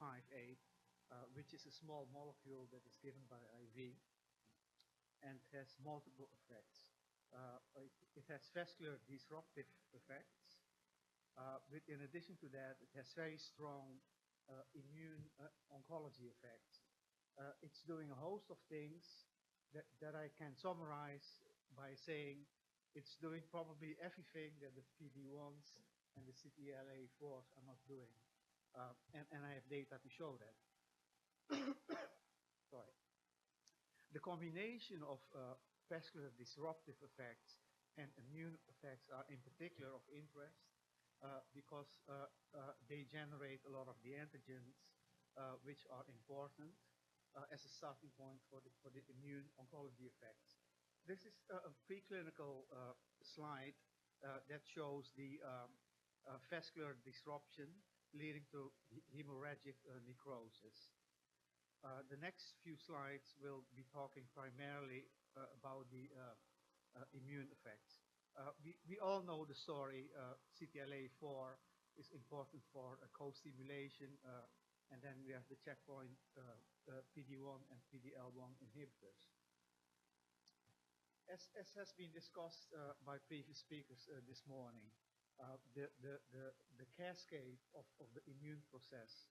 BPI-2358, which is a small molecule that is given by IV and has multiple effects. It has vascular disruptive effects. In addition to that, it has very strong immune-oncology effects. It's doing a host of things that I can summarize by saying it's doing probably everything that the PD-1s and the CTLA-4s are not doing. And I have data to show that. Sorry. The combination of vascular disruptive effects and immune effects are in particular of interest because they generate a lot of the antigens which are important as a starting point for the immune oncology effects. This is a preclinical slide that shows the vascular disruption leading to hemorrhagic necrosis. The next few slides will be talking primarily about the immune effects. We all know the story. CTLA-4 is important for co-stimulation, and then we have the checkpoint PD-1 and PD-L1 inhibitors. As has been discussed by previous speakers this morning, the cascade of the immune process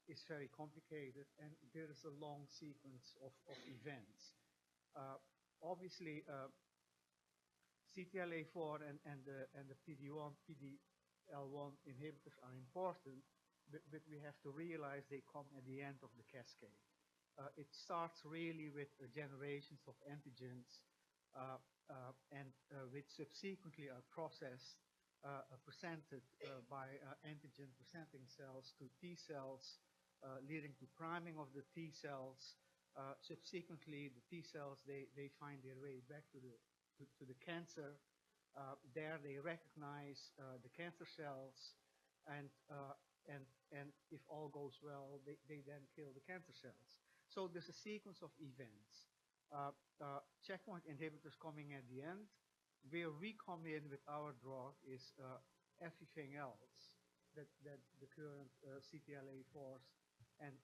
is very complicated, and there is a long sequence of events. Obviously, CTLA-4 and the PD-1, PD-L1 inhibitors are important, but we have to realize they come at the end of the cascade. It starts really with generations of antigens which subsequently are processed, presented by antigen presenting cells to T cells, leading to priming of the T cells. Subsequently, the T cells, they find their way back to the cancer. There they recognize the cancer cells, and if all goes well, they then kill the cancer cells. So there's a sequence of events. Checkpoint inhibitors coming at the end. Where we come in with our drug is everything else that the current CTLA-4s and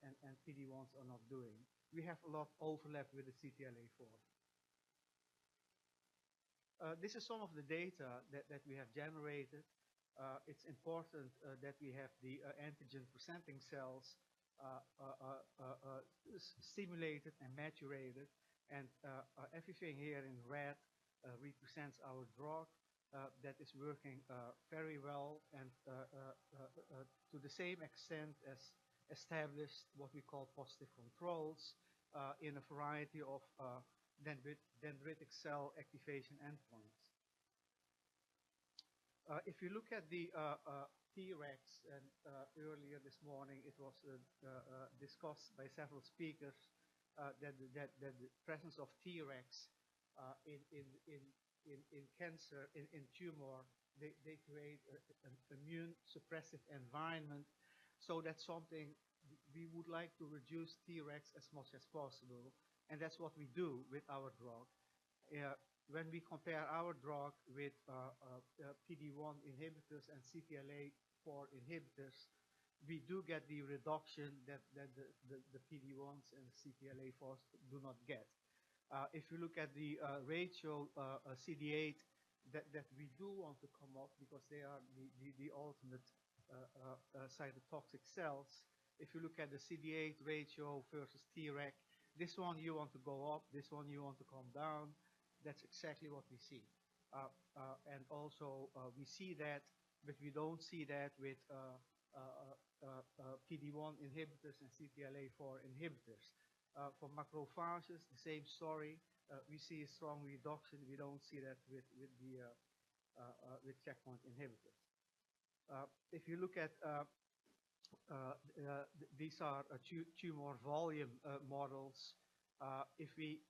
PD-1s are not doing. We have a lot of overlap with the CTLA-4. This is some of the data that we have generated. It's important that we have the antigen presenting cells stimulated and maturated, and everything here in red represents our drug that is working very well and to the same extent as established what we call positive controls in a variety of dendritic cell activation endpoints. If you look at the Tregs, and earlier this morning it was discussed by several speakers that the presence of Tregs in cancer, in tumor, they create an immune suppressive environment. So that's something we would like to reduce Tregs as much as possible, and that's what we do with our drug. When we compare our drug with PD-1 inhibitors and CTLA-4 inhibitors, we do get the reduction that the PD-1s and CTLA-4s do not get. If you look at the ratio CD8 that we do want to come up, because they are the ultimate cytotoxic cells, if you look at the CD8 ratio versus Treg, this one you want to go up, this one you want to come down. That's exactly what we see. And also we see that, but we don't see that with PD-1 inhibitors and CTLA-4 inhibitors. For macrophages, the same story. We see a strong reduction. We don't see that with checkpoint inhibitors. If you look at these are tumor volume models. If we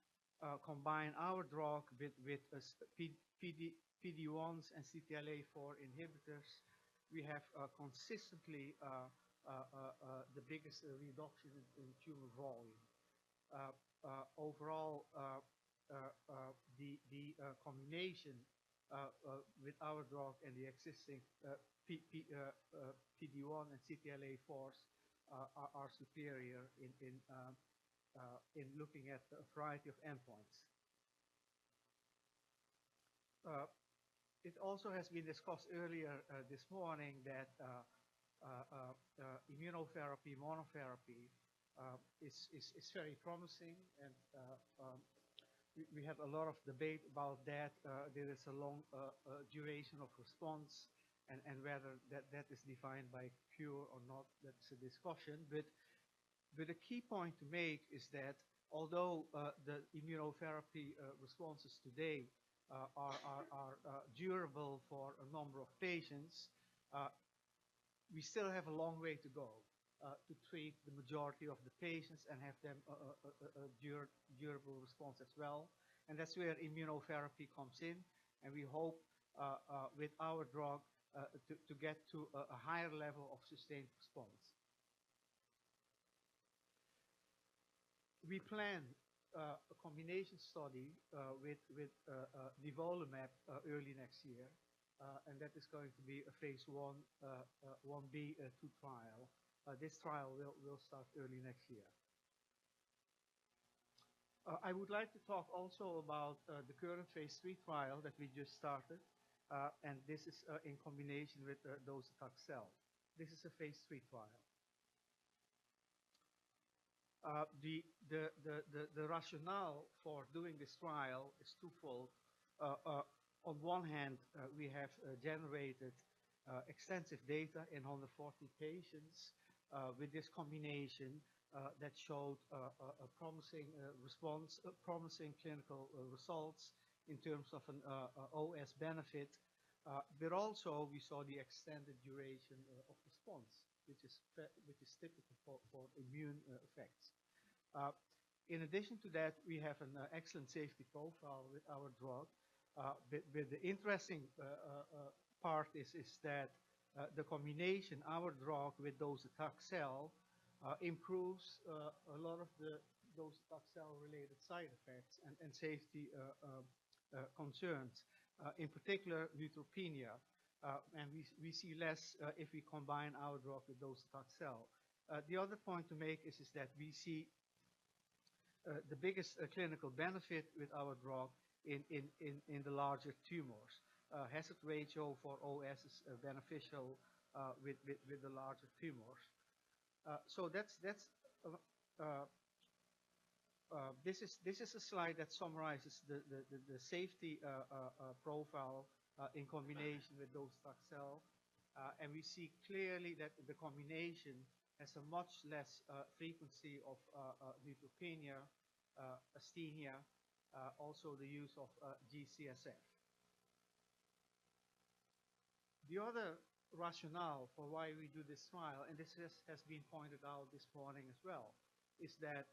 combine our drug with PD-1s and CTLA-4 inhibitors, we have consistently the biggest reduction in tumor volume. Overall, the combination with our drug and the existing PD-1 and CTLA-4s superior in looking at a variety of endpoints. It also has been discussed earlier this morning that immunotherapy, monotherapy, is very promising, and we have a lot of debate about that. There is a long duration of response, and whether that is defined by cure or not, that's a discussion. But a key point to make is that although the immunotherapy responses today are durable for a number of patients, we still have a long way to go to treat the majority of the patients and have them a durable response as well. And that's where immunotherapy comes in, and we hope with our drug to get to a higher level of sustained response. We plan a combination study with nivolumab early next year, and that is going to be a phase 1b/2 trial. This trial will start early next year. I would like to talk also about the current phase 3 trial that we just started, and this is in combination with docetaxel. This is a phase 3 trial. The rationale for doing this trial is twofold. On one hand, we have generated extensive data in 140 patients with this combination that showed a promising response, promising clinical results in terms of an OS benefit, but also we saw the extended duration of response, which is typical for immune effects. In addition to that, we have an excellent safety profile with our drug. But the interesting part is that the combination, our drug with docetaxel, improves a lot of the docetaxel-related side effects and safety concerns, in particular neutropenia. And we see less if we combine our drug with docetaxel. The other point to make is that we see the biggest clinical benefit with our drug in the larger tumors. Hazard ratio for OS is beneficial with the larger tumors. So this is a slide that summarizes the safety profile in combination with docetaxel, and we see clearly that the combination has a much less frequency of neutropenia, asthenia, also the use of G-CSF. The other rationale for why we do this trial, and this has been pointed out this morning as well, is that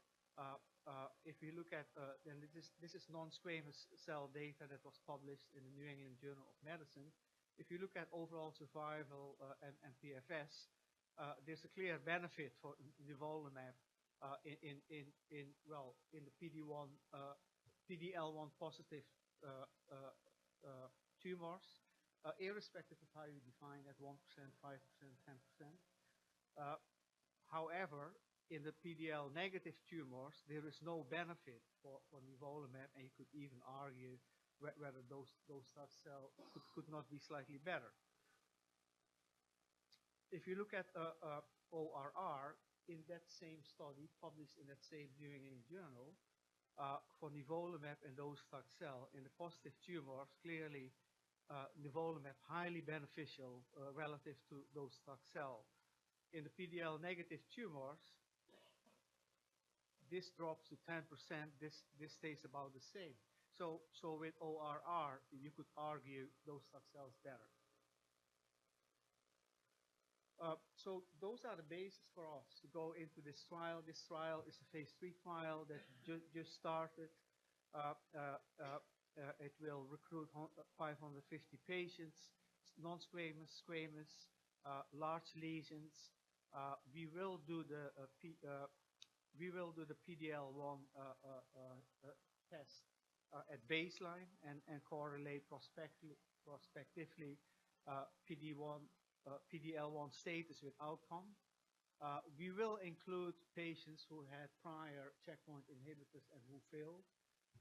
if we look at, and this is non-squamous cell data that was published in the New England Journal of Medicine. If you look at overall survival and PFS, there's a clear benefit for nivolumab in the PD-L1 positive tumors, irrespective of how you define that, 1%, 5%, 10%. However, in the PD-L negative tumors, there is no benefit for nivolumab, and you could even argue whether docetaxel could not be slightly better. If you look at ORR in that same study, published in that same New England Journal, for nivolumab and docetaxel in the positive tumors, clearly nivolumab highly beneficial relative to docetaxel. In the PD-L negative tumors, this drops to 10%. This stays about the same. So with ORR, you could argue docetaxel is better. So those are the basis for us to go into this trial. This trial is a phase 3 trial that just started. It will recruit 550 patients, non-squamous, squamous, large lesions. We will do the PD-L1 test at baseline and correlate prospectively PD-L1 status with outcome. We will include patients who had prior checkpoint inhibitors and who failed.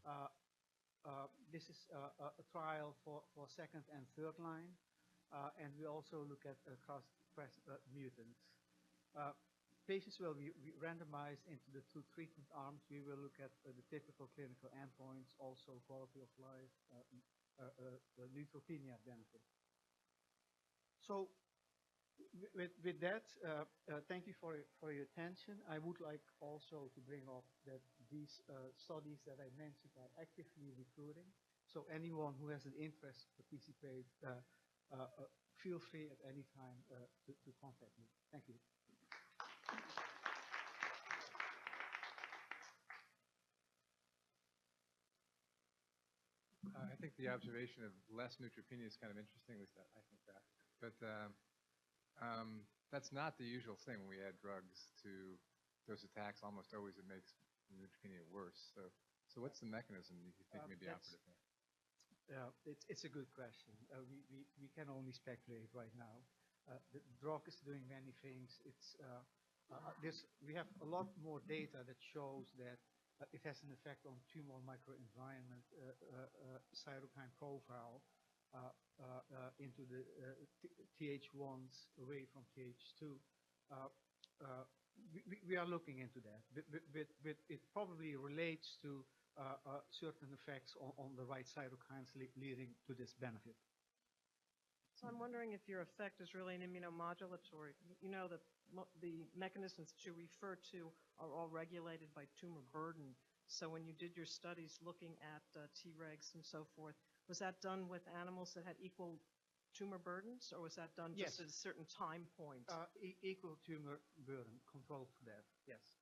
Uh, this is a trial for second and third line, and we also look at cross-express mutants. Patients will be randomized into the two treatment arms. We will look at the typical clinical endpoints, also quality of life, neutropenia benefit. So with that, thank you for your attention. I would like also to bring up that these studies that I mentioned are actively recruiting. So anyone who has an interest to participate, feel free at any time to contact me. Thank you. I think the observation of less neutropenia is kind of interesting. At least I think that. But that's not the usual thing when we add drugs to those attacks. Almost always it makes neutropenia worse. So what's the mechanism you think may be operative there? It's a good question. We can only speculate right now. The drug is doing many things. We have a lot more data that shows that it has an effect on tumor microenvironment, cytokine profile into the Th1s away from Th2. We are looking into that, but it probably relates to certain effects on the right cytokines leading to this benefit. So I'm wondering if your effect is really an immunomodulatory. You know that the mechanisms that you refer to are all regulated by tumor burden. So when you did your studies looking at Tregs and so forth, was that done with animals that had equal tumor burdens, or was that done just at a certain time point? Equal tumor burden, control for that, yes.